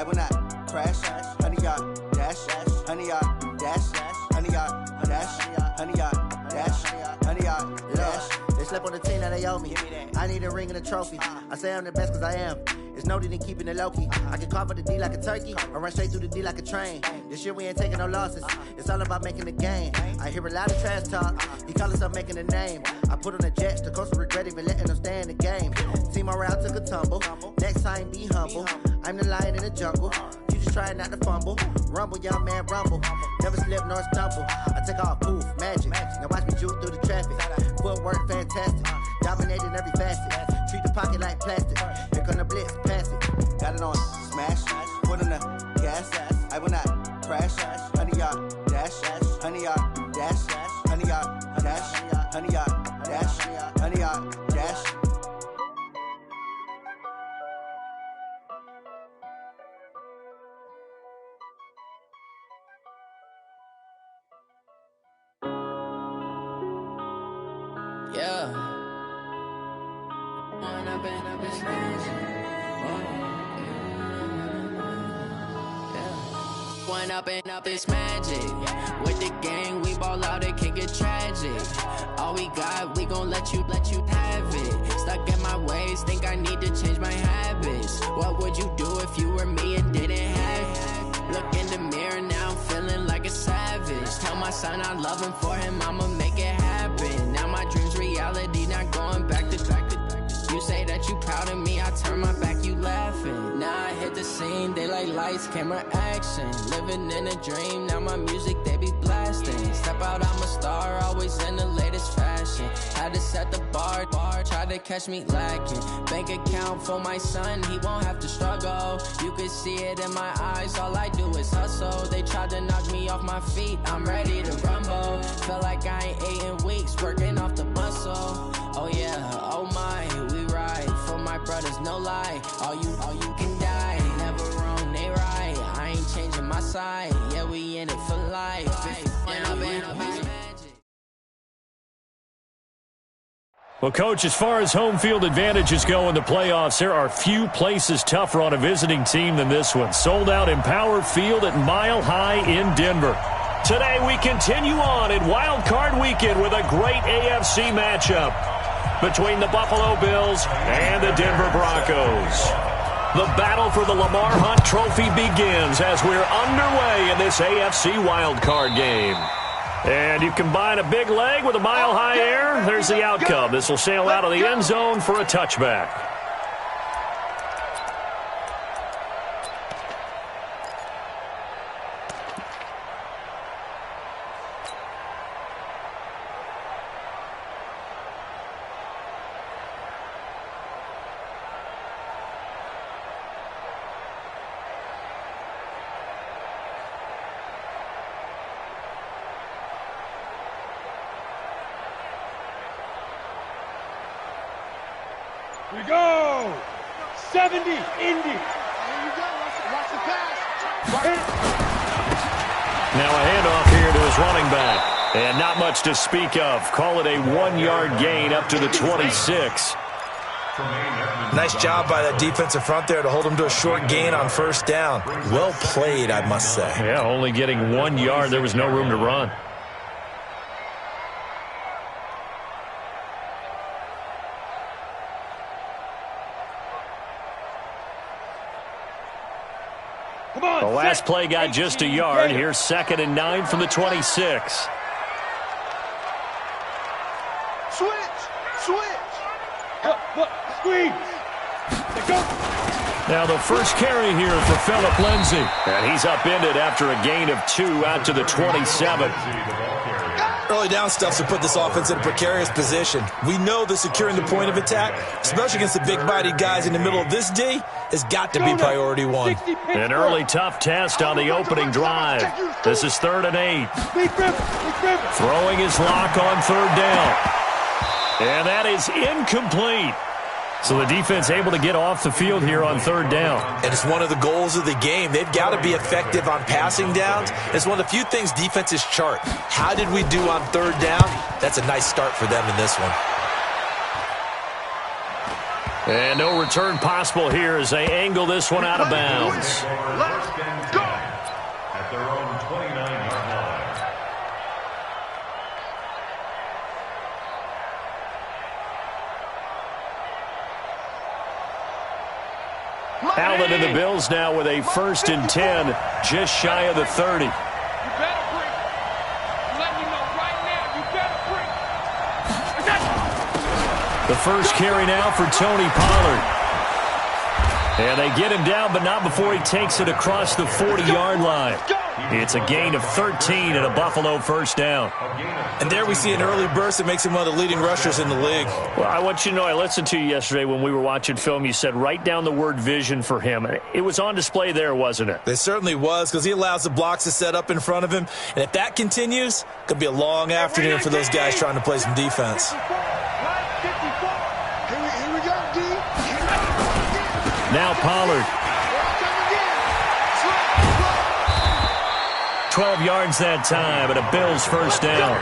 will not crash. 100-yard dash, 100-yard dash, 100-yard dash, 100-yard dash, 100-yard dash. They slept on the team that they owe me. I need a ring and a trophy. I say I'm the best cause I am. It's no need in keeping it low-key. I can carve up the D like a turkey or run straight through the D like a train. This year we ain't taking no losses. It's all about making the game. I hear a lot of trash talk. He call himself making a name. I put on the Jets. The coach will regret even letting them stay in the game. Team morale took a tumble. Next time be humble. I'm the lion in the jungle. You just try not to fumble. Rumble, young man, rumble. Never slip nor stumble. I take off, poof, magic. Now watch me juke through the traffic. Footwork fantastic. Dominating every facet. Treat the pocket like plastic. Here come the blitz, pass it. Got it on smash, put on the gas. I will not crash. 100-yard dash, 100-yard dash, 100-yard dash, 100-yard dash, 100-yard dash. Yeah. One up and up is magic. With the gang, we ball out, it can get tragic. All we got, we gon' let you have it. Stuck in my ways, think I need to change my habits. What would you do if you were me and didn't have it? Look in the mirror, now I'm feeling like a savage. Tell my son I love him, for him I'ma make it happen. Now my dream's reality, not going back to. You say that you proud of me, I turn my back, you laughing. Now I hit the scene, they like lights, camera, action. Living in a dream, now my music, they be blasting. Step out, I'm a star, always in the latest fashion. Had to set the bar, try to catch me lacking. Bank account for my son, he won't have to struggle. You can see it in my eyes, all I do is hustle. They tried to knock me off my feet, I'm ready to rumble. Feel like I ain't ate in weeks, working off the muscle. Oh yeah, oh my, we ride for my brothers, no lie. All you can die, never wrong, they right. I ain't changing my side, yeah, we in it for life. Well, Coach, as far as home field advantages go in the playoffs, there are few places tougher on a visiting team than this one. Sold out Empower Field at Mile High in Denver. Today we continue on in Wild Card Weekend with a great AFC matchup between the Buffalo Bills and the Denver Broncos. The battle for the Lamar Hunt Trophy begins as we're underway in this AFC wildcard game. And you combine a big leg with a mile-high air, there's the outcome. This will sail out of the end zone for a touchback. We go! 70, Indy. There you go. Watch the pass. Now a handoff here to his running back. And not much to speak of. Call it a 1-yard gain up to the 26. Nice job by that defensive front there to hold him to a short gain on first down. Well played, I must say. Yeah, only getting 1 yard. There was no room to run. The last play got just a yard. Here's 2nd and 9 from the 26. Switch. Squeeze. Now the first carry here for Phillip Lindsay. And he's upended after a gain of 2 out to the 27. Early down stuff to put this offense in a precarious position. We know that securing the point of attack, especially against the big-bodied guys in the middle of this D, has got to be priority one. An early tough test on the opening drive. This is 3rd and 8. Throwing his lock on 3rd down. And that is incomplete. So the defense able to get off the field here on 3rd down. And it's one of the goals of the game. They've got to be effective on passing downs. It's one of the few things defenses chart. How did we do on 3rd down? That's a nice start for them in this one. And no return possible here as they angle this one out of bounds. Let's go. At their own 29-yard line. Allen and the Bills now with a 1st and 10, just shy of the 30. You better bring. I'm letting you know right now, you better bring. The first carry now for Tony Pollard. And they get him down, but not before he takes it across the 40-yard line. It's a gain of 13 and a Buffalo first down. And there we see an early burst that makes him one of the leading rushers in the league. Well, I want you to know, I listened to you yesterday when we were watching film. You said write down the word vision for him. It was on display there, wasn't it? It certainly was, because he allows the blocks to set up in front of him. And if that continues, it could be a long afternoon for those guys trying to play some defense. Here we go, D. Now Pollard. 12 yards that time, and a Bills first down.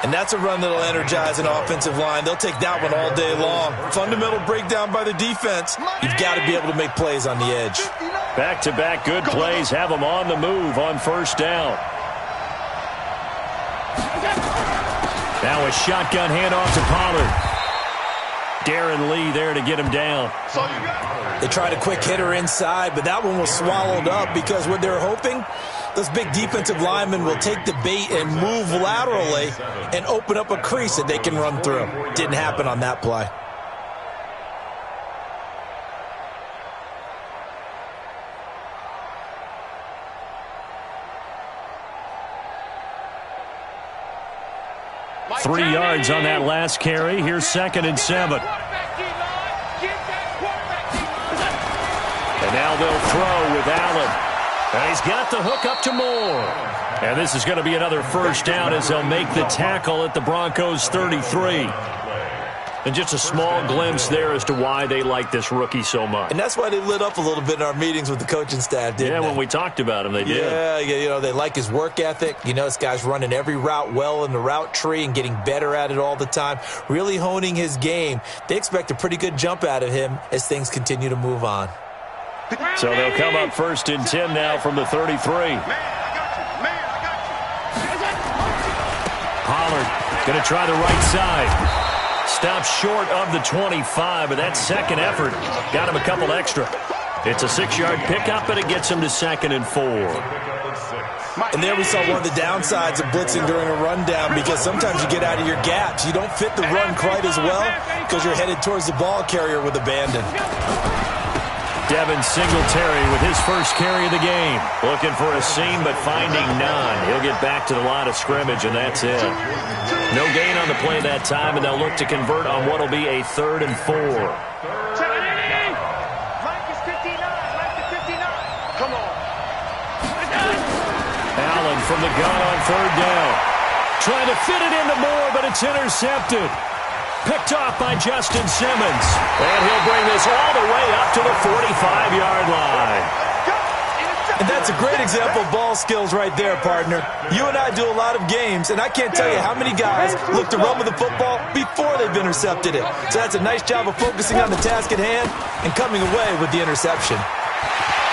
And that's a run that'll energize an offensive line. They'll take that one all day long. Fundamental breakdown by the defense. You've got to be able to make plays on the edge. Back-to-back good plays have them on the move on first down. Now a shotgun handoff to Pollard. Darren Lee there to get him down. They tried a quick hitter inside, but that one was swallowed up because what they're hoping, those big defensive linemen will take the bait and move laterally and open up a crease that they can run through. Didn't happen on that play. Three yards on that last carry. Here's 2nd and 7. And now they'll throw with Allen. And he's got the hook up to Moore. And this is going to be another first down as they'll make the tackle at the Broncos' 33. And just a small glimpse there as to why they like this rookie so much. And that's why they lit up a little bit in our meetings with the coaching staff, didn't they? Yeah, when we talked about him, they did. Yeah, you know, they like his work ethic. You know, this guy's running every route well in the route tree and getting better at it all the time, really honing his game. They expect a pretty good jump out of him as things continue to move on. So they'll come up 1st and 10 now from the 33. Pollard going to try the right side. Stops short of the 25, but that second effort got him a couple extra. It's a 6-yard pickup, and it gets him to 2nd and 4. And there we saw one of the downsides of blitzing during a rundown, because sometimes you get out of your gaps. You don't fit the run quite as well because you're headed towards the ball carrier with abandon. Devin Singletary with his first carry of the game. Looking for a seam, but finding none. He'll get back to the line of scrimmage, and that's it. No gain on the play that time, and they'll look to convert on what will be a 3rd and 4. Come on. Allen from the gun on 3rd down. Trying to fit it into Moore, but it's intercepted. Picked off by Justin Simmons. And he'll bring this all the way up to the 45-yard line. And that's a great example of ball skills right there, partner. You and I do a lot of games, and I can't tell you how many guys look to run with the football before they've intercepted it. So that's a nice job of focusing on the task at hand and coming away with the interception.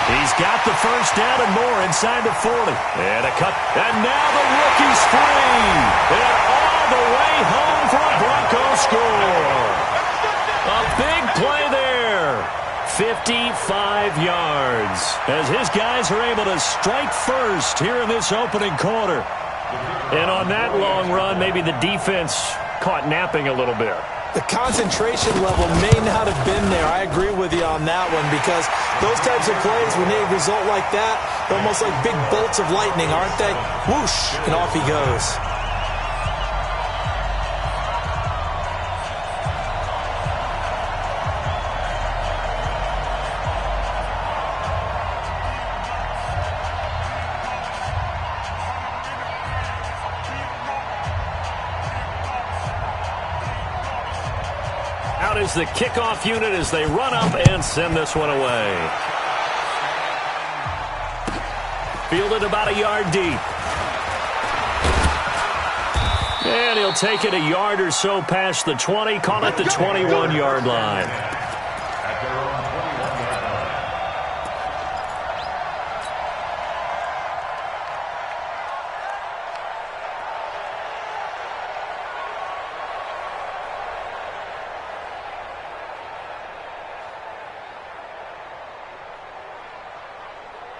He's got the first down and more inside the 40. And a cut. And now the rookie's free. And all the way home for a Broncos score. A big play there. 55 yards. As his guys are able to strike first here in this opening quarter. And on that long run, maybe the defense caught napping a little bit. The concentration level may not have been there. I agree with you on that one, because those types of plays, when they result like that, they're almost like big bolts of lightning, aren't they? Whoosh, and off he goes. Out is the kickoff unit as they run up and send this one away. Fielded about a yard deep. And he'll take it a yard or so past the 20, call it the 21-yard line.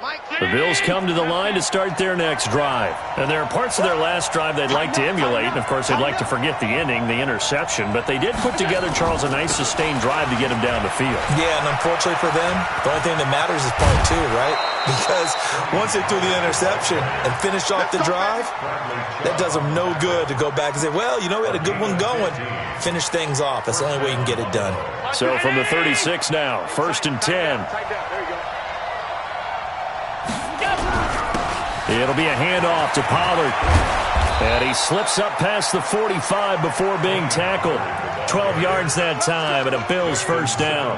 The Bills come to the line to start their next drive. And there are parts of their last drive they'd like to emulate. And, of course, they'd like to forget the inning, the interception. But they did put together, Charles, a nice sustained drive to get him down the field. Yeah, and unfortunately for them, the only thing that matters is part two, right? Because once they threw the interception and finished off the drive, that does them no good to go back and say, well, you know, we had a good one going. Finish things off. That's the only way you can get it done. So from the 36 now, 1st and 10. It'll be a handoff to Pollard. And he slips up past the 45 before being tackled. 12 yards that time and a Bills first down.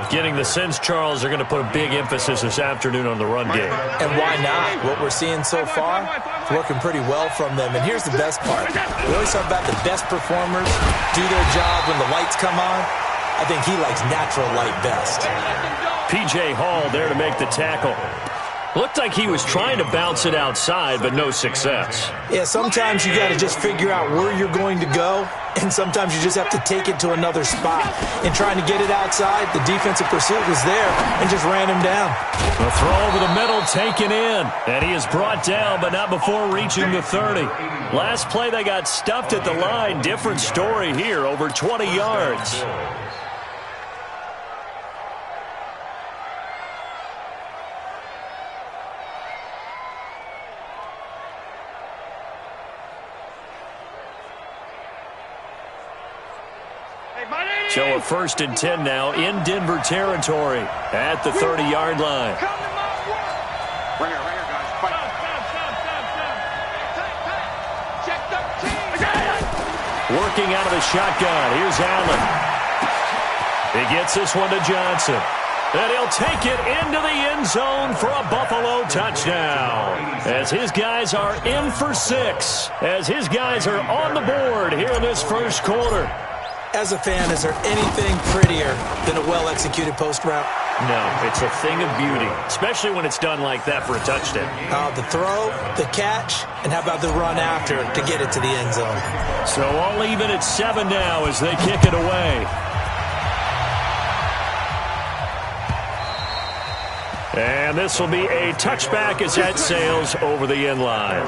Getting the sense, Charles, they're going to put a big emphasis this afternoon on the run game. And why not? What we're seeing so far is working pretty well from them. And here's the best part. We always talk about the best performers do their job when the lights come on. I think he likes natural light best. P.J. Hall there to make the tackle. Looked like he was trying to bounce it outside, but no success. Yeah, sometimes you got to just figure out where you're going to go, and sometimes you just have to take it to another spot. In trying to get it outside, the defensive pursuit was there and just ran him down. The throw over the middle taken in, and he is brought down, but not before reaching the 30. Last play, they got stuffed at the line. Different story here, over 20 yards. So a 1st and 10 now in Denver territory at the 30-yard line. Right here, guys. Fight. Working out of the shotgun. Here's Allen. He gets this one to Johnson. And he'll take it into the end zone for a Buffalo touchdown. As his guys are in for 6. As his guys are on the board here in this first quarter. As a fan, is there anything prettier than a well-executed post route? No, it's a thing of beauty, especially when it's done like that for a touchdown. The throw, the catch, and how about the run after to get it to the end zone? So all even at 7 now as they kick it away. And this will be a touchback as that sails over the end line.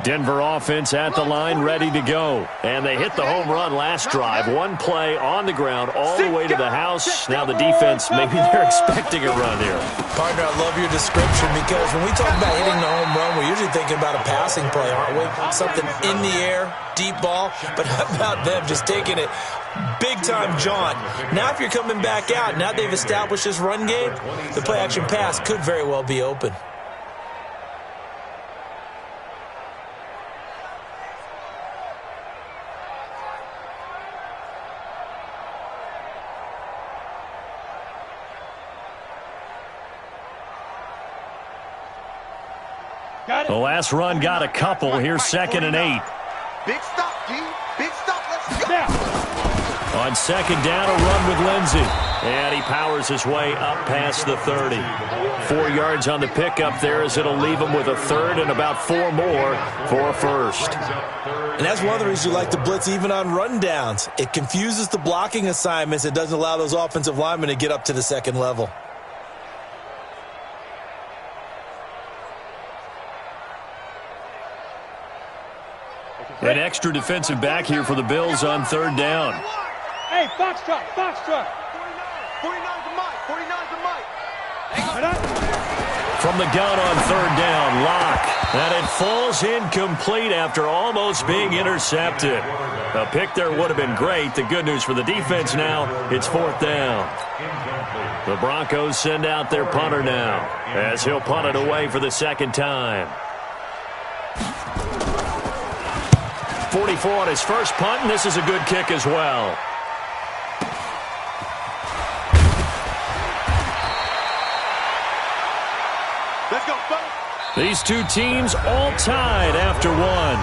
Denver offense at the line, ready to go. And they hit the home run last drive. One play on the ground all the way to the house. Now the defense, maybe they're expecting a run here. Partner, I love your description because when we talk about hitting the home run, we're usually thinking about a passing play, aren't we? Something in the air, deep ball. But how about them just taking it big-time jaunt? Now if you're coming back out, now they've established this run game, the play-action pass could very well be open. The last run got a couple. Here's 2nd and 8. Big stop, D. Big stop. Let's go. On 2nd down, a run with Lindsey. And he powers his way up past the 30. 4 yards on the pickup there as it'll leave him with a 3rd and about 4 more for a 1st. And that's one of the reasons you like to blitz even on rundowns. It confuses the blocking assignments. It doesn't allow those offensive linemen to get up to the second level. An extra defensive back here for the Bills on 3rd down. Hey, Foxtrot. 49's a Mike. 49's a Mike. From the gun on 3rd down, Locke. And it falls incomplete after almost being intercepted. A pick there would have been great. The good news for the defense now, it's 4th down. The Broncos send out their punter now as he'll punt it away for the 2nd time. 44 on his first punt, and this is a good kick as well. Let's go, folks. These two teams all tied after one.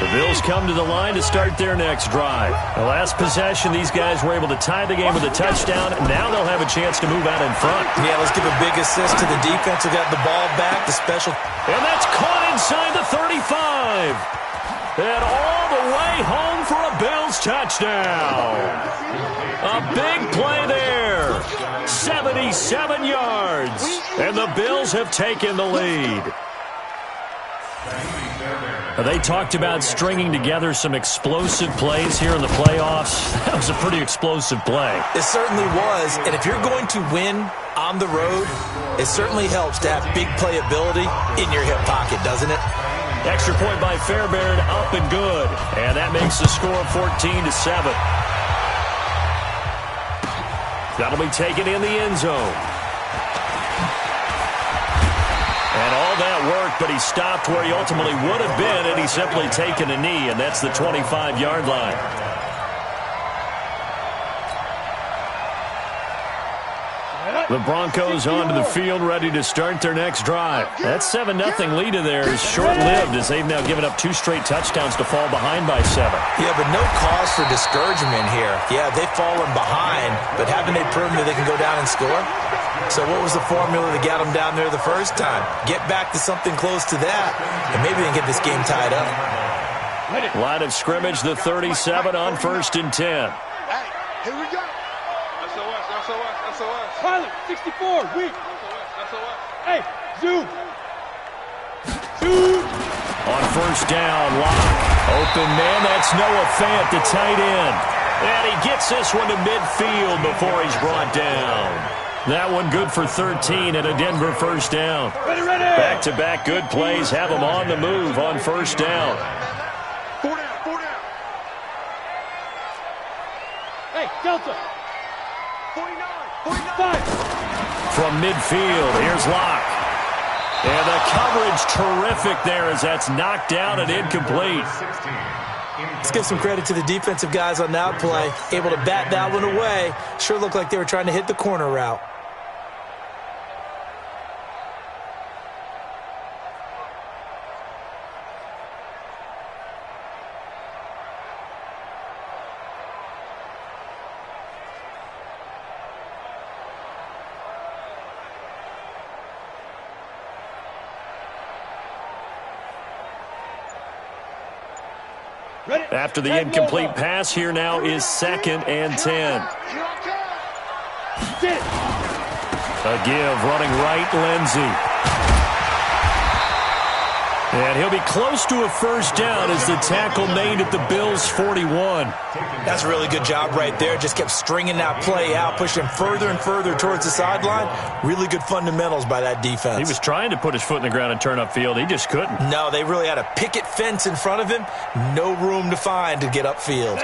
The Bills come to the line to start their next drive. The last possession, these guys were able to tie the game with a touchdown. Now they'll have a chance to move out in front. Yeah, let's give a big assist to the defense who got the ball back. The special. And that's caught inside the 35. And all the way home for a Bills touchdown. A big play there. 77 yards. And the Bills have taken the lead. They talked about stringing together some explosive plays here in the playoffs. That was a pretty explosive play. It certainly was. And if you're going to win on the road, it certainly helps to have big playability in your hip pocket, doesn't it? Extra point by Fairbairn, up and good. And that makes the score 14-7. That'll be taken in the end zone. And all that worked, but he stopped where he ultimately would have been, and he's simply taken a knee, and that's the 25-yard line. The Broncos onto the field, ready to start their next drive. That 7-0 lead of theirs short-lived, as they've now given up 2 straight touchdowns to fall behind by 7. Yeah, but no cause for discouragement here. Yeah, they've fallen behind, but haven't they proven that they can go down and score? So what was the formula that got them down there the first time? Get back to something close to that, and maybe they can get this game tied up. Line of scrimmage, the 37 on 1st and 10. Hey, here we go. SOS. Pilot, 64, weak. SOS. Hey, zoom. On 1st down, Locke. Open man, that's Noah Fant, the tight end. And he gets this one to midfield before he's brought down. That one good for 13 and a Denver 1st down. Ready. Back-to-back good plays have them on the move on 1st down. 4 down. Hey, Delta. 49. From midfield, here's Locke. And the coverage terrific there as that's knocked down and incomplete. Let's give some credit to the defensive guys on that play. Able to bat that one away. Sure looked like they were trying to hit the corner route. After the incomplete pass, here now is 2nd and 10. A give, running right, Lindsey. And he'll be close to a 1st down as the tackle made at the Bills' 41. That's a really good job right there. Just kept stringing that play out, pushing him further and further towards the sideline. Really good fundamentals by that defense. He was trying to put his foot in the ground and turn upfield. He just couldn't. No, they really had a picket fence in front of him. No room to find to get upfield.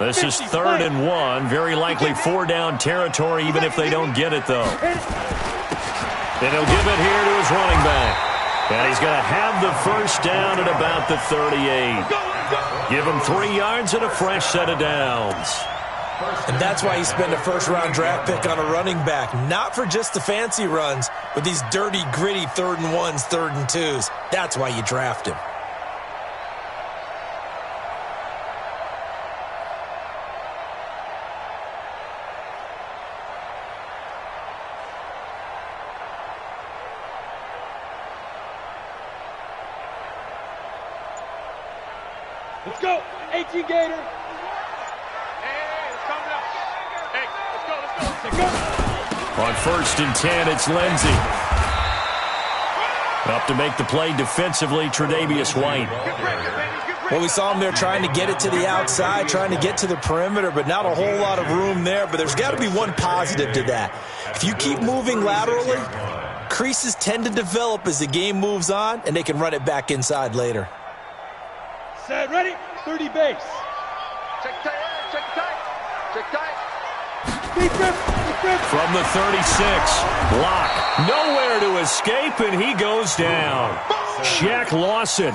This is 3rd and 1. Very likely 4-down territory, even if they don't get it, though. And he'll give it here to his running back. And he's going to have the 1st down at about the 38. Give him 3 yards and a fresh set of downs. And that's why you spend a 1st-round draft pick on a running back. Not for just the fancy runs, but these dirty, gritty 3rd and 1s, 3rd and 2s. That's why you draft him. Let's go. 18 Gator. Hey, let's calm down. Hey, let's go. On 1st and 10, it's Lindsey. Up to make the play defensively, Tre'Davious White. Well, we saw him there trying to get it to the outside, trying to get to the perimeter, but not a whole lot of room there. But there's got to be one positive to that. If you keep moving laterally, creases tend to develop as the game moves on, and they can run it back inside later. Set, ready, 30 base. Check tight. From the 36, Locke, nowhere to escape, and he goes down. Shaq Lawson,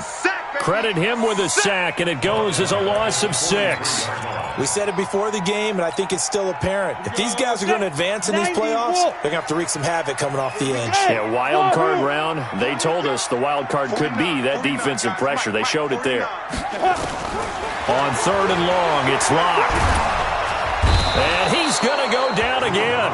credit him with a sack, and it goes as a loss of 6. We said it before the game, and I think it's still apparent. If these guys are going to advance in these playoffs, they're going to have to wreak some havoc coming off the edge. Yeah, wild card round. They told us the wild card could be that defensive pressure. They showed it there. On 3rd and long, it's locked. And he's going to go down again.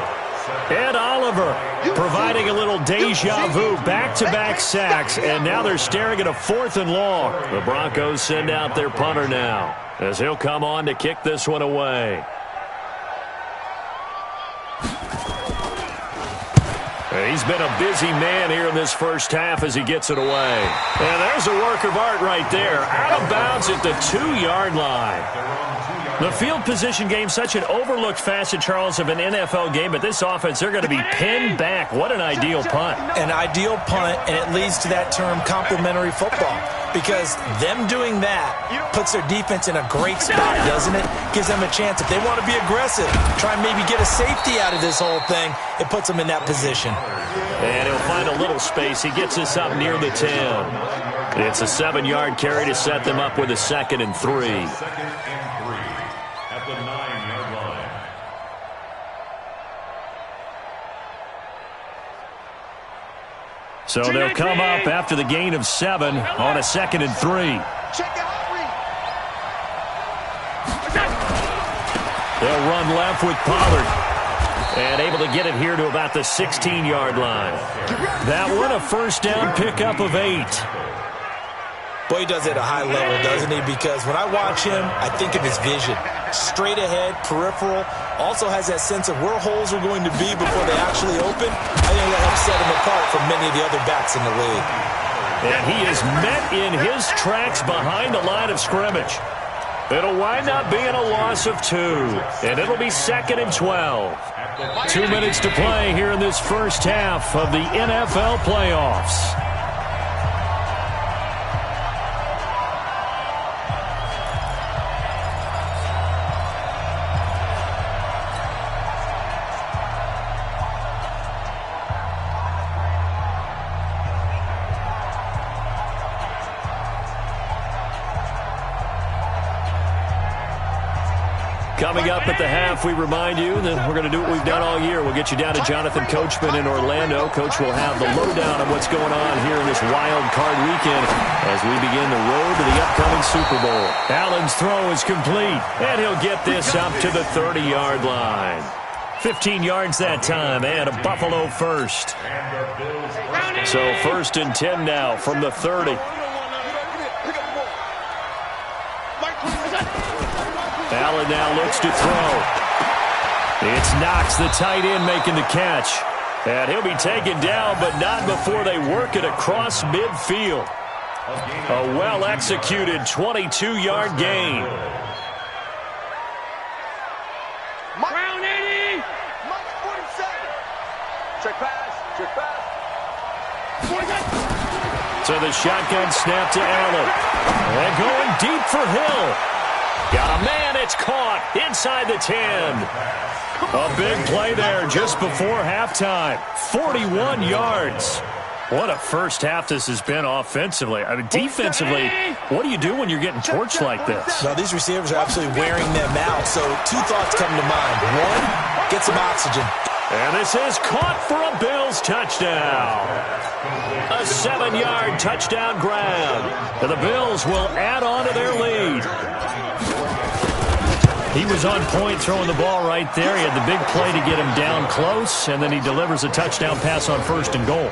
Ed Oliver providing a little deja vu, back-to-back sacks, and now they're staring at a 4th and long. The Broncos send out their punter now, as he'll come on to kick this one away. He's been a busy man here in this first half as he gets it away. And there's a work of art right there. Out of bounds at the 2-yard line. The field position game, such an overlooked facet, Charles, of an NFL game, but this offense, they're going to be pinned back. What an ideal punt. An ideal punt, and it leads to that term complementary football, because them doing that puts their defense in a great spot, doesn't it? Gives them a chance. If they want to be aggressive, try and maybe get a safety out of this whole thing, it puts them in that position. And he'll find a little space. He gets us up near the 10. It's a 7-yard carry to set them up with a 2nd and 3. The 9-yard line. So they'll come up after the gain of 7 on a 2nd and 3. They'll run left with Pollard. And able to get it here to about the 16-yard line. That one a first down pickup of 8. Boy, he does it at a high level, doesn't he? Because when I watch him, I think of his vision. Straight ahead, peripheral. Also has that sense of where holes are going to be before they actually open. I think that helps set him apart from many of the other backs in the league. And he is met in his tracks behind the line of scrimmage. It'll wind up being a loss of 2. And it'll be 2nd and 12. 2 minutes to play here in this first half of the NFL playoffs. Coming up at the half, we remind you that we're going to do what we've done all year. We'll get you down to Jonathan Coachman in Orlando. Coach will have the lowdown on what's going on here in this wild card weekend as we begin the road to the upcoming Super Bowl. Allen's throw is complete, and he'll get this up to the 30-yard line. 15 yards that time, and a Buffalo first. So 1st and 10 now from the 30. Allen now looks to throw. It's Knox, the tight end, making the catch. And he'll be taken down, but not before they work it across midfield. A well-executed 22-yard gain. Round 80. Mike 47. Check pass. So the shotgun snap to Allen. And going deep for Hill. Got a man, it's caught inside the 10. A big play there just before halftime. 41 yards. What a first half this has been offensively. I mean, defensively, what do you do when you're getting torched like this? Well, these receivers are absolutely wearing them out, so 2 thoughts come to mind. 1, get some oxygen. And this is caught for a Bills touchdown. A 7-yard touchdown grab. And the Bills will add on to their lead. He was on point throwing the ball right there. He had the big play to get him down close, and then he delivers a touchdown pass on 1st and goal.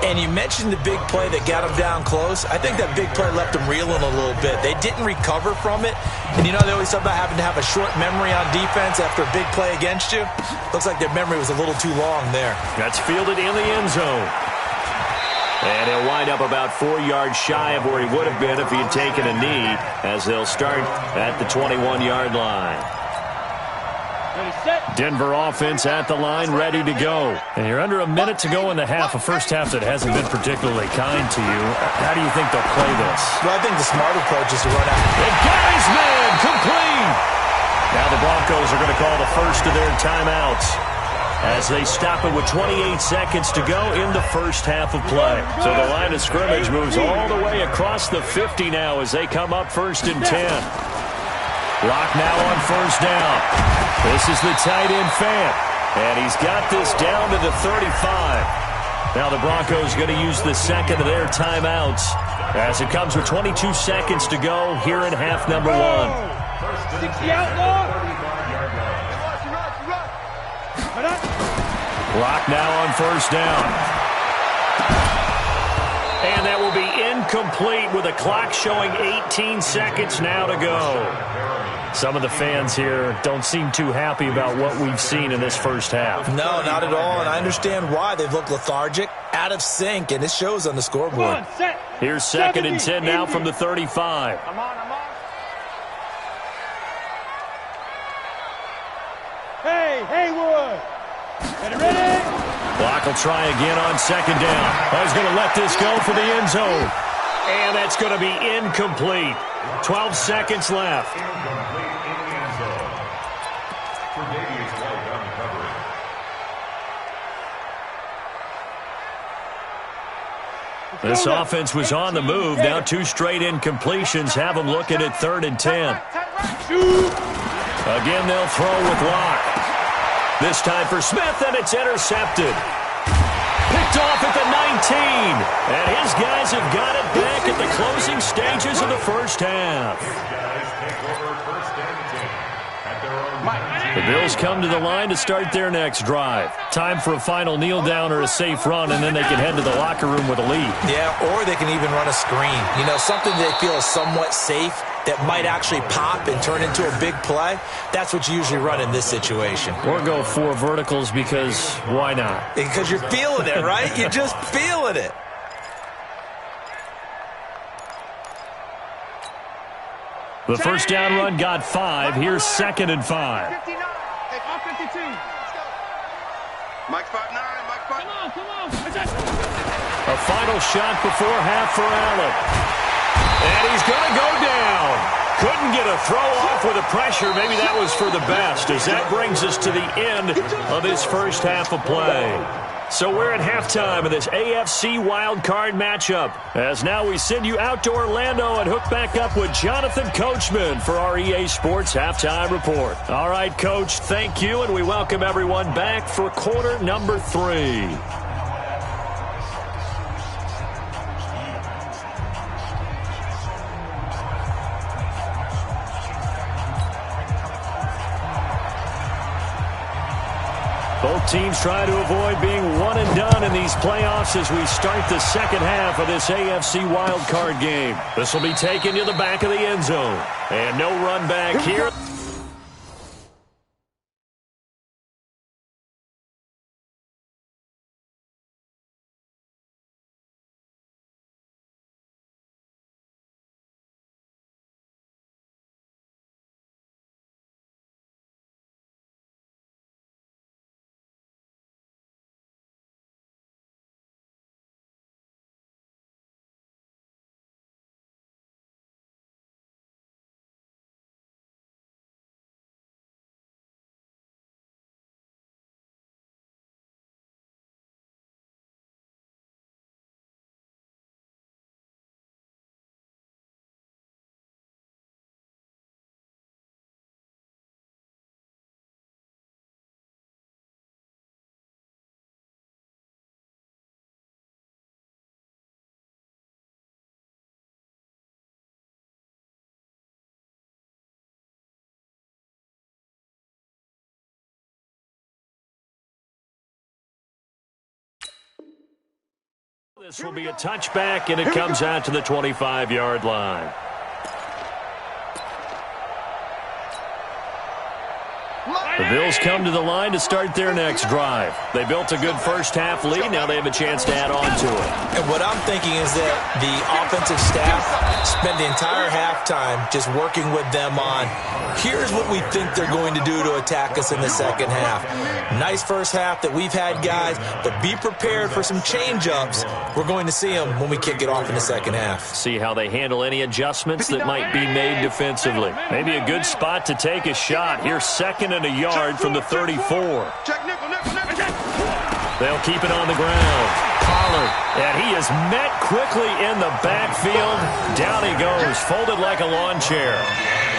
And you mentioned the big play that got him down close. I think that big play left him reeling a little bit. They didn't recover from it. And you know they always talk about having to have a short memory on defense after a big play against you. Looks like their memory was a little too long there. That's fielded in the end zone. And he'll wind up about 4 yards shy of where he would have been if he had taken a knee, as they'll start at the 21-yard line. Denver offense at the line, ready to go. And you're under a minute to go in the half, a first half that hasn't been particularly kind to you. How do you think they'll play this? Well, I think the smart approach is to run out. And got his man complete. Now the Broncos are going to call the first of their timeouts as they stop it with 28 seconds to go in the first half of play. So the line of scrimmage moves all the way across the 50 now as they come up 1st and 10. Lock now on first down. This is the tight end Fant. And he's got this down to the 35. Now the Broncos going to use the second of their timeouts as it comes with 22 seconds to go here in half number 1. 60 outlaw. Lock now on first down. And that will be incomplete with the clock showing 18 seconds now to go. Some of the fans here don't seem too happy about what we've seen in this first half. No, not at all, and I understand why. They've looked lethargic, out of sync, and it shows on the scoreboard. Here's second and 10 now from the 35. I'm on. Hey, Haywood. Ready? Block will try again on second down. He's going to let this go for the end zone. And that's going to be incomplete. 12 seconds left. This offense was on the move. Now 2 straight incompletions have them looking at 3rd and 10. Again, they'll throw with Locke. This time for Smith, and it's intercepted. Picked off at the 19. And his guys have got it back at the closing stages of the first half. The Bills come to the line to start their next drive. Time for a final kneel down or a safe run, and then they can head to the locker room with a lead. Yeah, or they can even run a screen. You know, something they feel is somewhat safe that might actually pop and turn into a big play. That's what you usually run in this situation. Or go 4 verticals because why not? Because you're feeling it, right? You're just feeling it. The first down run got 5. Here's 2nd and 5. 59. All 52. Mike 5'9", Mike 5'9". Come on. A final shot before half for Allen. And he's going to go down. Couldn't get a throw off with the pressure. Maybe that was for the best, as that brings us to the end of this first half of play. So we're at halftime of this AFC wildcard matchup. As now we send you out to Orlando and hook back up with Jonathan Coachman for our EA Sports Halftime Report. All right, Coach, thank you, and we welcome everyone back for quarter number 3. Both teams try to avoid being one and done in these playoffs as we start the second half of this AFC wildcard game. This will be taken to the back of the end zone. And no run back here. This will be a touchback, and it comes out to the 25-yard line. The Bills come to the line to start their next drive. They built a good first-half lead. Now they have a chance to add on to it. And what I'm thinking is that the offensive staff spent the entire halftime just working with them on, here's what we think they're going to do to attack us in the second half. Nice first half that we've had, guys, but be prepared for some change-ups. We're going to see them when we kick it off in the second half. See how they handle any adjustments that might be made defensively. Maybe a good spot to take a shot. Here's 2nd and a yard from the 34. They'll keep it on the ground. Pollard, and he is met quickly in the backfield. Down he goes, folded like a lawn chair.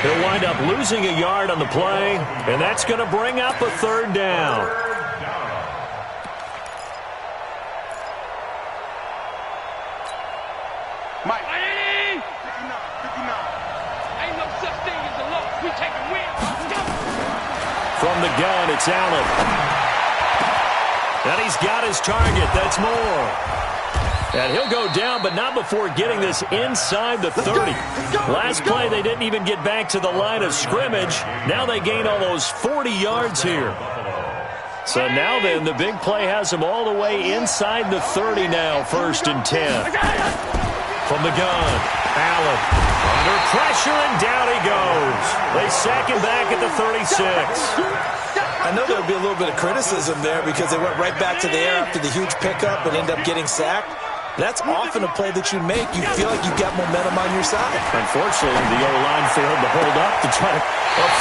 He'll wind up losing a yard on the play, and that's going to bring up a third down. Mike. 59. Ain't no such thing as a loss. We take a win. From the gun, it's Allen. And he's got his target. That's Moore. And he'll go down, but not before getting this inside the 30. Last play, they didn't even get back to the line of scrimmage. Now they gain almost 40 yards here. So now then, the big play has them all the way inside the 30 now, 1st and 10. From the gun, Allen under pressure, and down he goes. They sack him back at the 36. I know there would be a little bit of criticism there because they went right back to the air after the huge pickup and end up getting sacked. That's often a play that you make. You feel like you've got momentum on your side. Unfortunately, the O-line failed to hold up to try to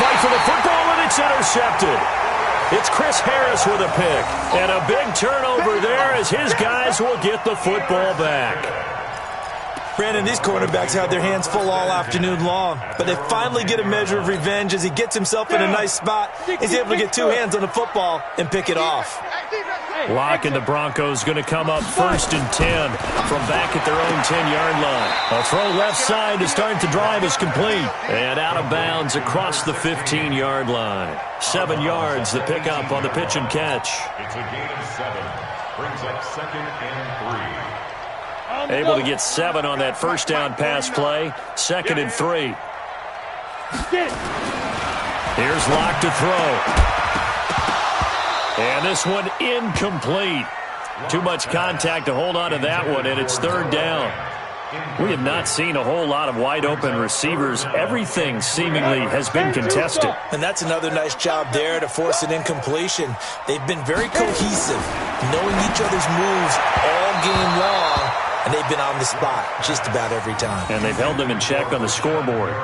fight for the football, and it's intercepted. It's Chris Harris with a pick, and a big turnover there as his guys will get the football back. Brandon, these cornerbacks had their hands full all afternoon long, but they finally get a measure of revenge as he gets himself in a nice spot. He's able to get two hands on the football and pick it off. Lock and the Broncos going to come up 1st and 10 from back at their own 10-yard line. A throw left side to start the drive is complete. And out of bounds across the 15-yard line. 7 yards, the pickup on the pitch and catch. It's a gain of 7. Brings up 2nd and 3. Able to get 7 on that first down pass play. 2nd and 3. Here's Locke to throw. And this one incomplete. Too much contact to hold on to that one, and it's 3rd down. We have not seen a whole lot of wide-open receivers. Everything seemingly has been contested. And that's another nice job there to force an incompletion. They've been very cohesive, knowing each other's moves all game long, and they've been on the spot just about every time. And they've held them in check on the scoreboard.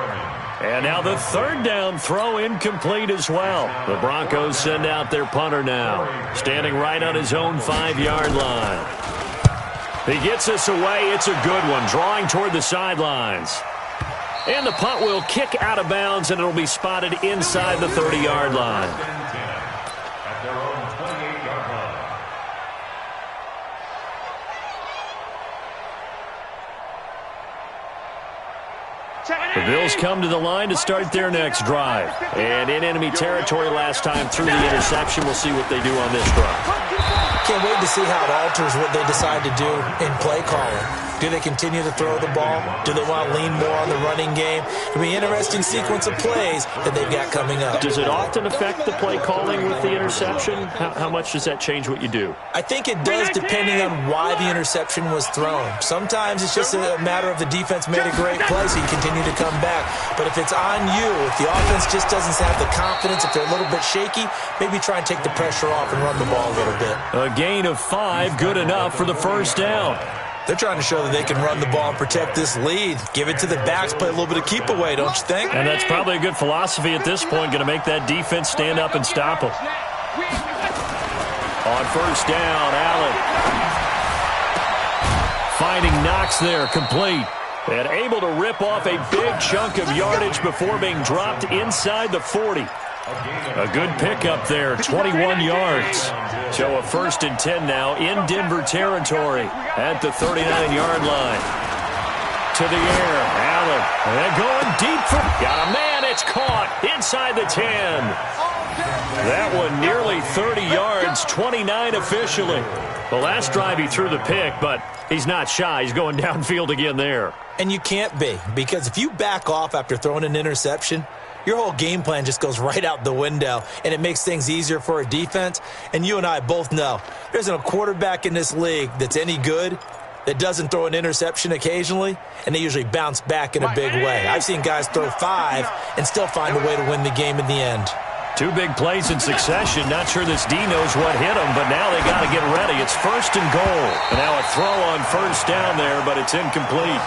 And now the 3rd down throw incomplete as well. The Broncos send out their punter now, standing right on his own 5-yard line. He gets this away. It's a good one, drawing toward the sidelines. And the punt will kick out of bounds, and it'll be spotted inside the 30-yard line. At their own 28-yard line. The Bills come to the line to start their next drive. And in enemy territory last time through the interception. We'll see what they do on this drive. Can't wait to see how it alters what they decide to do in play calling. Do they continue to throw the ball? Do they want to lean more on the running game? It'll be an interesting sequence of plays that they've got coming up. Does it often affect the play calling with the interception? How much does that change what you do? I think it does, depending on why the interception was thrown. Sometimes it's just a matter of the defense made a great play, so you continue to come back. But if it's on you, if the offense just doesn't have the confidence, if they're a little bit shaky, maybe try and take the pressure off and run the ball a little bit. A gain of 5, good enough for the 1st down. They're trying to show that they can run the ball and protect this lead. Give it to the backs, play a little bit of keep away, don't you think? And that's probably a good philosophy at this point, going to make that defense stand up and stop them. On 1st down, Allen. Finding Knox there, complete. And able to rip off a big chunk of yardage before being dropped inside the 40. A good pickup there, 21 yards. So a 1st and 10 now in Denver territory at the 39-yard line. To the air, Allen. And going deep for... Got a man, it's caught inside the 10. That one nearly 30 yards, 29 officially. The last drive he threw the pick, but he's not shy. He's going downfield again there. And you can't be, because if you back off after throwing an interception, your whole game plan just goes right out the window, and it makes things easier for a defense. And you and I both know there isn't a quarterback in this league that's any good that doesn't throw an interception occasionally, and they usually bounce back in a big way. I've seen guys throw 5 and still find a way to win the game in the end. 2 big plays in succession. Not sure this D knows what hit him, but now they got to get ready. It's 1st and goal. And now a throw on 1st down there, but it's incomplete.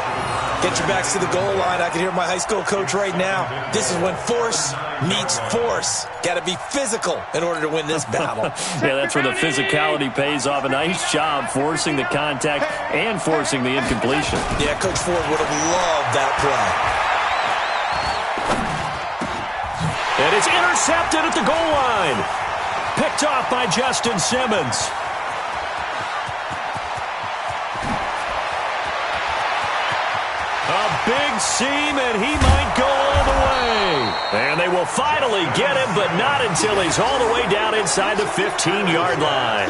Get your backs to the goal line. I can hear my high school coach right now. This is when force meets force. Got to be physical in order to win this battle. Yeah, that's where the physicality pays off. A nice job forcing the contact and forcing the incompletion. Yeah, Coach Ford would have loved that play. And it's intercepted at the goal line. Picked off by Justin Simmons. A big seam, and he might go all the way. And they will finally get him, but not until he's all the way down inside the 15-yard line.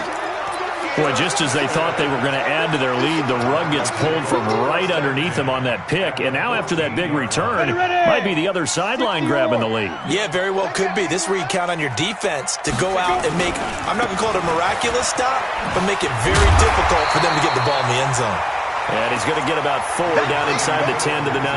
Boy, just as they thought they were going to add to their lead, the rug gets pulled from right underneath them on that pick. And now after that big return, might be the other sideline grabbing the lead. Yeah, very well could be. This is where you count on your defense to go out and make, I'm not going to call it a miraculous stop, but make it very difficult for them to get the ball in the end zone. And he's going to get about 4 down inside the 10 to the 9.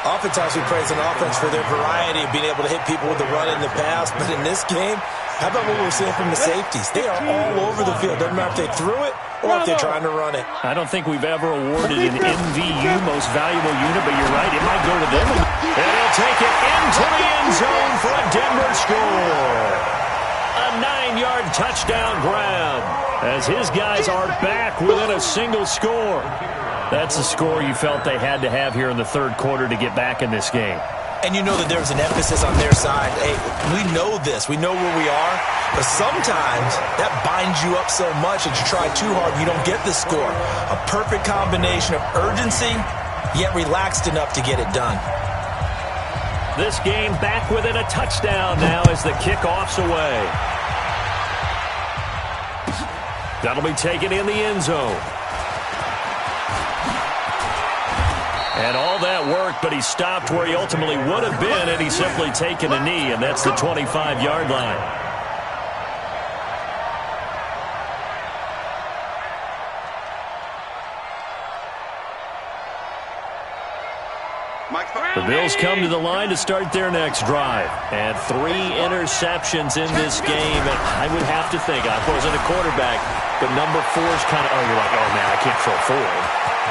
Oftentimes we praise an offense for their variety of being able to hit people with the run in the pass, but in this game, how about what we're seeing from the safeties? They are all over the field. Doesn't matter if they threw it or if they're trying to run it. I don't think we've ever awarded an MVU, most valuable unit, but you're right, it might go to them. And he'll take it into the end zone for a Denver score. A 9-yard touchdown grab as his guys are back within a single score. That's a score you felt they had to have here in the third quarter to get back in this game. And you know that there's an emphasis on their side. Hey, we know this. We know where we are. But sometimes that binds you up so much that you try too hard and you don't get the score. A perfect combination of urgency, yet relaxed enough to get it done. This game back within a touchdown now as the kickoff's away. That'll be taken in the end zone. And all that worked, but he stopped where he ultimately would have been, and he's simply taken a knee, and that's the 25-yard line. The Bills come to the line to start their next drive. And 3 interceptions in this game. And I would have to think, I wasn't a quarterback, but number 4 is kind of, you're like, oh, man, I can't throw forward.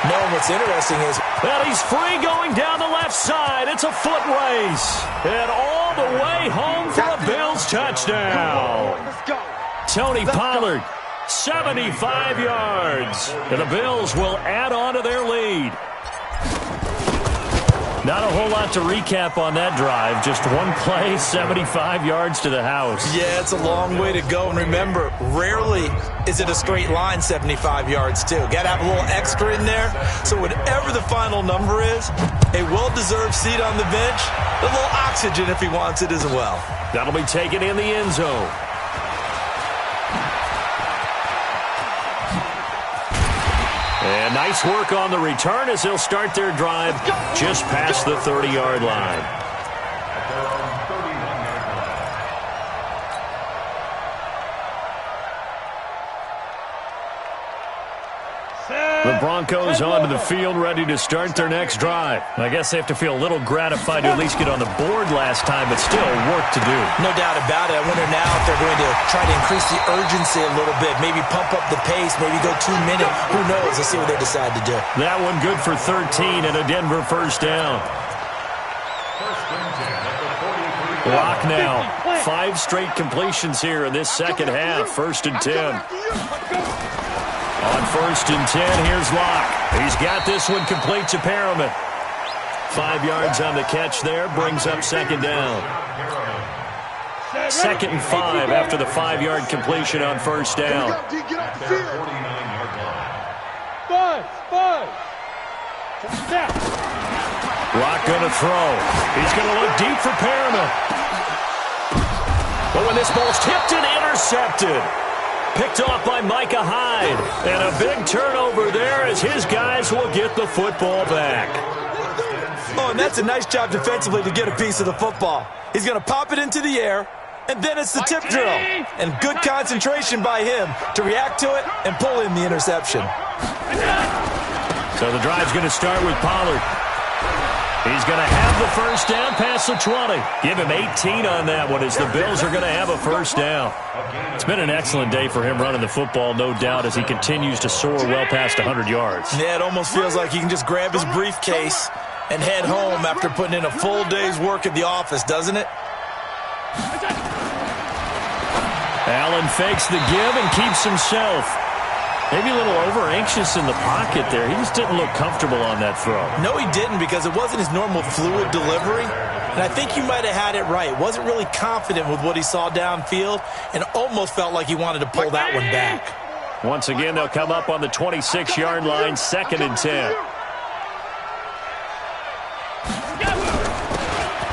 No, what's interesting is, well, he's free going down the left side. It's a foot race. And all the way home for a Bills touchdown. Tony Pollard, 75 yards. And the Bills will add on to their lead. Not a whole lot to recap on that drive. Just one play, 75 yards to the house. Yeah, it's a long way to go. And remember, rarely is it a straight line 75 yards, too. Got to have a little extra in there. So whatever the final number is, a well-deserved seat on the bench, a little oxygen if he wants it as well. That'll be taken in the end zone. And nice work on the return as they'll start their drive just past the 30-yard line. The Broncos onto the field ready to start their next drive. I guess they have to feel a little gratified to at least get on the board last time, but still work to do. No doubt about it. I wonder now if they're going to try to increase the urgency a little bit, maybe pump up the pace, maybe go 2 minutes. Who knows? Let's see what they decide to do. That one good for 13 and a Denver first down. Lock now. 5 straight completions here in this second half. 1st and 10. On 1st and 10, here's Locke. He's got this one complete to Perriman. 5 yards on the catch there, brings up 2nd down. 2nd and 5 after the 5-yard completion on 1st down. Locke going to throw. He's going to look deep for Perriman. But when this ball's tipped and intercepted. Picked off by Micah Hyde. And a big turnover there as his guys will get the football back. Oh, and that's a nice job defensively to get a piece of the football. He's going to pop it into the air, and then it's the tip drill. And good concentration by him to react to it and pull in the interception. So the drive's going to start with Pollard. He's going to have the first down past the 20. Give him 18 on that one as the Bills are going to have a first down. It's been an excellent day for him running the football, no doubt, as he continues to soar well past 100 yards. Yeah, it almost feels like he can just grab his briefcase and head home after putting in a full day's work at the office, doesn't it? Allen fakes the give and keeps himself. Maybe a little over-anxious in the pocket there. He just didn't look comfortable on that throw. No, he didn't, because it wasn't his normal fluid delivery. And I think you might have had it right. Wasn't really confident with what he saw downfield and almost felt like he wanted to pull that one back. Once again, they'll come up on the 26-yard line, 2nd and 10.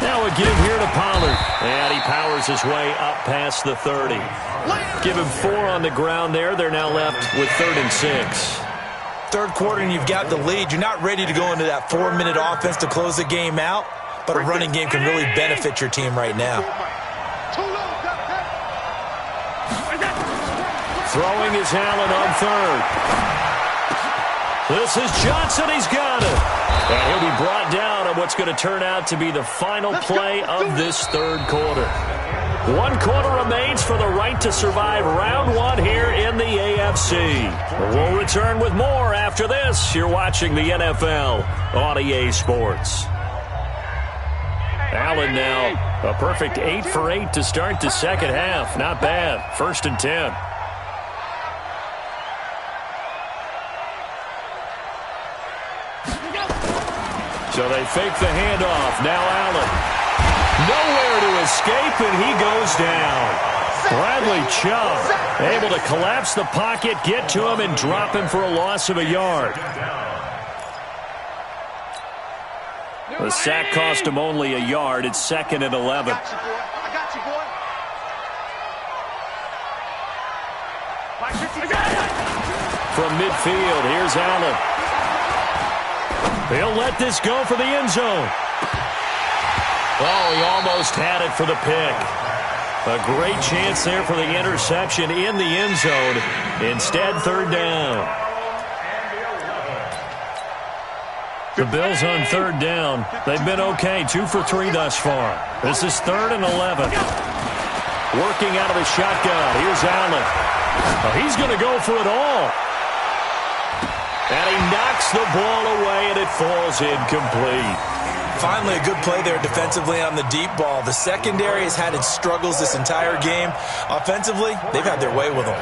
Now a give here to Pollard. And he powers his way up past the 30. Give him 4 on the ground there. They're now left with 3rd and 6. Third quarter and you've got the lead. You're not ready to go into that 4-minute offense to close the game out, but a running game can really benefit your team right now. Throwing is Allen on 3rd. This is Johnson. He's got it. And he'll be brought down on what's going to turn out to be the final play of this 3rd quarter. 1 quarter remains for the right to survive round 1 here in the AFC. We'll return with more after this. You're watching the NFL on EA Sports. Allen now a perfect 8 for 8 to start the second half. Not bad. 1st and 10. So they fake the handoff. Now Allen. Nowhere to escape, and he goes down. Bradley Chubb able to collapse the pocket, get to him, and drop him for a loss of a yard. The sack cost him only a yard. It's 2nd and 11. I got you, boy. From midfield, here's Allen. He'll let this go for the end zone. Oh, he almost had it for the pick. A great chance there for the interception in the end zone. Instead, 3rd down. The Bills on 3rd down. They've been okay, 2 for 3 thus far. This is 3rd and 11. Working out of the shotgun. Here's Allen. Oh, he's going to go for it all. And he knocks the ball away, and it falls incomplete. Finally, a good play there defensively on the deep ball. The secondary has had its struggles this entire game. Offensively, they've had their way with them.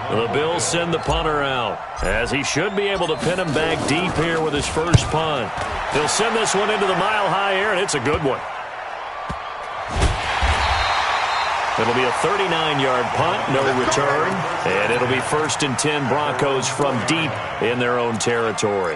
The Bills send the punter out, as he should be able to pin him back deep here with his first punt. He'll send this one into the mile-high air, and it's a good one. It'll be a 39-yard punt, no return, and it'll be 1st and 10 Broncos from deep in their own territory.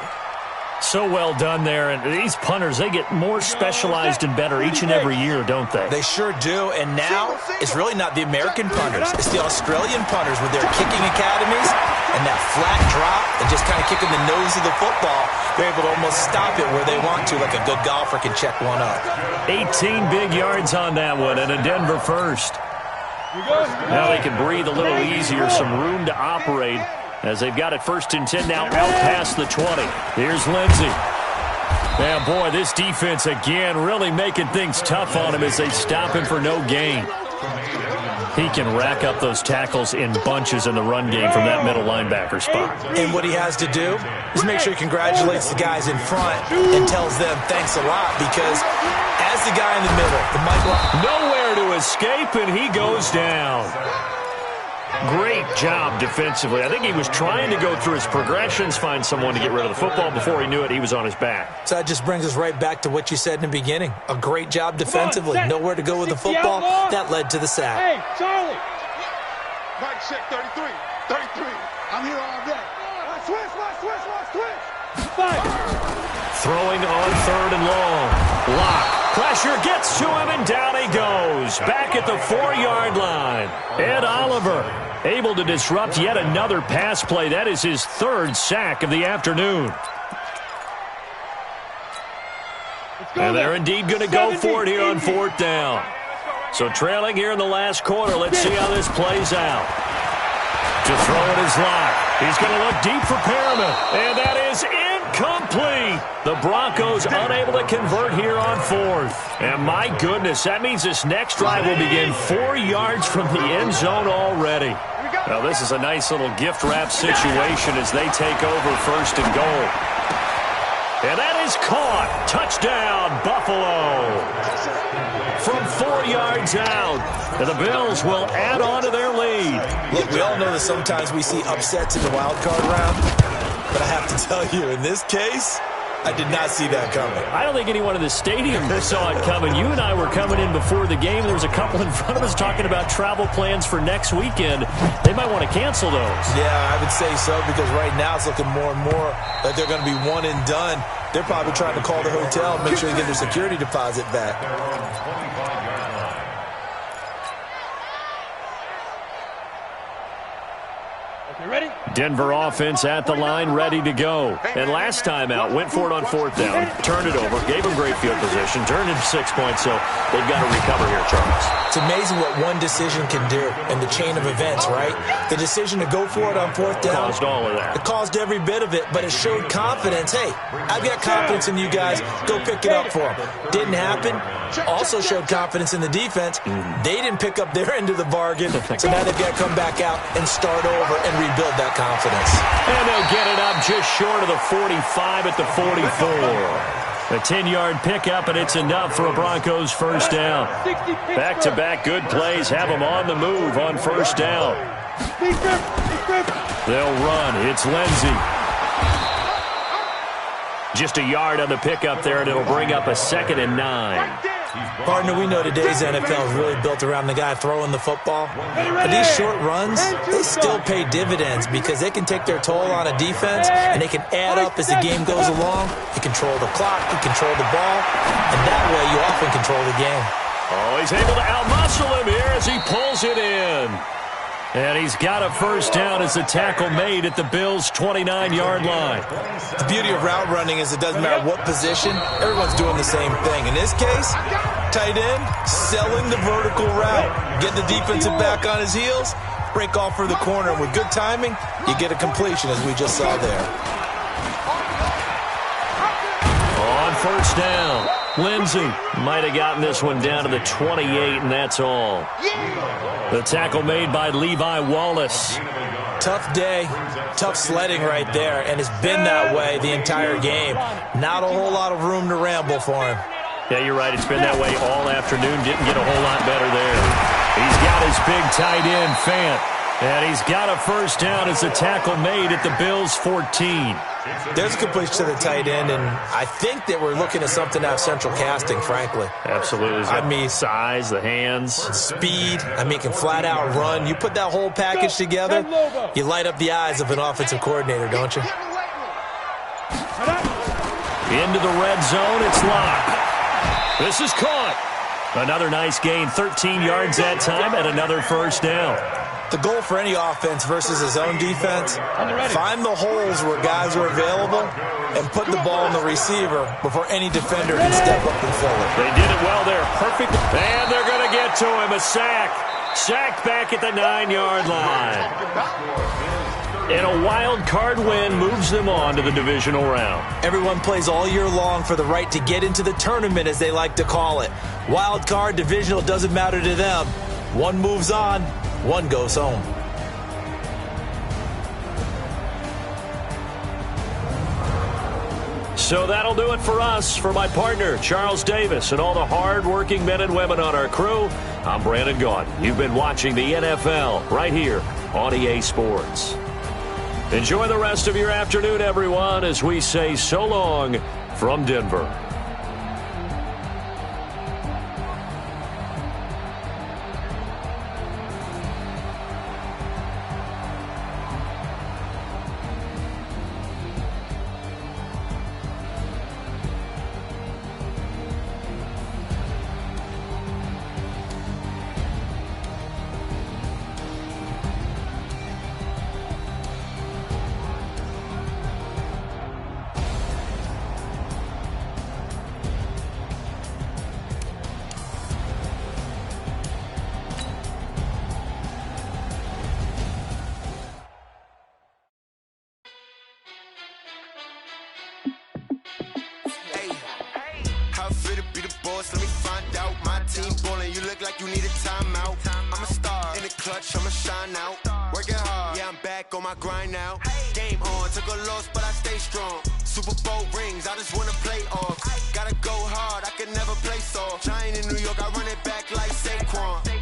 So well done there, and these punters, they get more specialized and better each and every year, don't they? They sure do, and now it's really not the American punters. It's the Australian punters with their kicking academies and that flat drop and just kind of kicking the nose of the football. They're able to almost stop it where they want to, like a good golfer can check one up. 18 big yards on that one, and a Denver first. Now they can breathe a little easier, some room to operate, as they've got it 1st and 10 now out past the 20. Here's Lindsey. Now, boy, this defense again really making things tough on him as they stop him for no gain. He can rack up those tackles in bunches in the run game from that middle linebacker spot. And what he has to do is make sure he congratulates the guys in front and tells them thanks a lot, because as the guy in the middle, the nowhere to escape, and he goes down. Great job defensively. I think he was trying to go through his progressions, find someone to get rid of the football. Before he knew it, he was on his back. So that just brings us right back to what you said in the beginning. A great job defensively. Nowhere to go with the football. That led to the sack. Hey, Charlie. Mike check 33. 33. I'm here all day. Switch. Throwing on 3rd and long. Lock. Pressure gets to him, and down he goes. Back at the 4-yard line. Ed Oliver able to disrupt yet another pass play. That is his 3rd sack of the afternoon. And they're indeed going to go for it here on 4th down. So trailing here in the last quarter. Let's see how this plays out. To throw it is Lock. He's going to look deep for Perriman. And that is incomplete. The Broncos unable to convert here on 4th. And my goodness, that means this next drive will begin 4 yards from the end zone already. Now this is a nice little gift wrap situation as they take over 1st and goal. And that is caught. Touchdown, Buffalo. From 4 yards out. And the Bills will add on to their lead. Look, we all know that sometimes we see upsets in the wild card round. But I have to tell you, in this case, I did not see that coming. I don't think anyone in the stadium saw it coming. You and I were coming in before the game. There was a couple in front of us talking about travel plans for next weekend. They might want to cancel those. Yeah, I would say so, because right now it's looking more and more like they're going to be one and done. They're probably trying to call the hotel and make sure they get their security deposit back. Ready? Denver offense at the line, ready to go. And last time out, went for it on fourth down, turned it over, gave them great field position, turned into 6 points, so they've got to recover here, Charles. It's amazing what one decision can do in the chain of events, right? The decision to go for it on fourth down. Caused all of that. It caused every bit of it, but it showed confidence. Hey, I've got confidence in you guys. Go pick it up for them. Didn't happen. Also showed confidence in the defense. They didn't pick up their end of the bargain, so now they've got to come back out and start over and rebuild that confidence. And they'll get it up just short of the 45 at the 44. A 10-yard pickup, and it's enough for a Broncos first down. Back-to-back good plays have them on the move on first down. They'll run. It's Lindsey. Just a yard on the pickup there, and it'll bring up a 2nd and 9. Partner, we know today's NFL is really built around the guy throwing the football. But these short runs, they still pay dividends because they can take their toll on a defense, and they can add up as the game goes along. You control the clock, you control the ball, and that way you often control the game. Oh, he's able to outmuscle him here as he pulls it in. And he's got a first down as the tackle made at the Bills' 29-yard line. The beauty of route running is it doesn't matter what position, everyone's doing the same thing. In this case, tight end, selling the vertical route. Get the defensive back on his heels, break off for the corner. And with good timing, you get a completion, as we just saw there. On first down, Lindsey might have gotten this one down to the 28, and that's all. The tackle made by Levi Wallace. Tough day, tough sledding right there, and it's been that way the entire game. Not a whole lot of room to ramble for him. Yeah, you're right. It's been that way all afternoon. Didn't get a whole lot better there. He's got his big tight end, Fant. And he's got a first down as the tackle made at the Bills' 14. There's a completion to the tight end, and I think that we're looking at something out of central casting, frankly. Absolutely. I mean, size, the hands. Speed. I mean, can flat out run. You put that whole package together, you light up the eyes of an offensive coordinator, don't you? Into the red zone, it's locked. This is caught. Another nice gain, 13 yards that time, and another first down. The goal for any offense versus his own defense, find the holes where guys are available and put the ball in the receiver before any defender can step up and fill it. They did it well there. Perfect. And they're going to get to him. A sack. Sacked back at the 9-yard line. And a wild card win moves them on to the divisional round. Everyone plays all year long for the right to get into the tournament, as they like to call it. Wild card, divisional, doesn't matter to them. One moves on. One goes home. So that'll do it for us. For my partner, Charles Davis, and all the hard-working men and women on our crew, I'm Brandon Gaudin. You've been watching the NFL right here on EA Sports. Enjoy the rest of your afternoon, everyone, as we say so long from Denver. Let me find out. My team ballin', you look like you need a timeout. I'm a star in the clutch, I'ma shine out. Working hard, yeah, I'm back on my grind now. Game on, took a loss, but I stay strong. Super Bowl rings, I just wanna play off. Gotta go hard, I can never play soft. Giant in New York, I run it back like Saquon.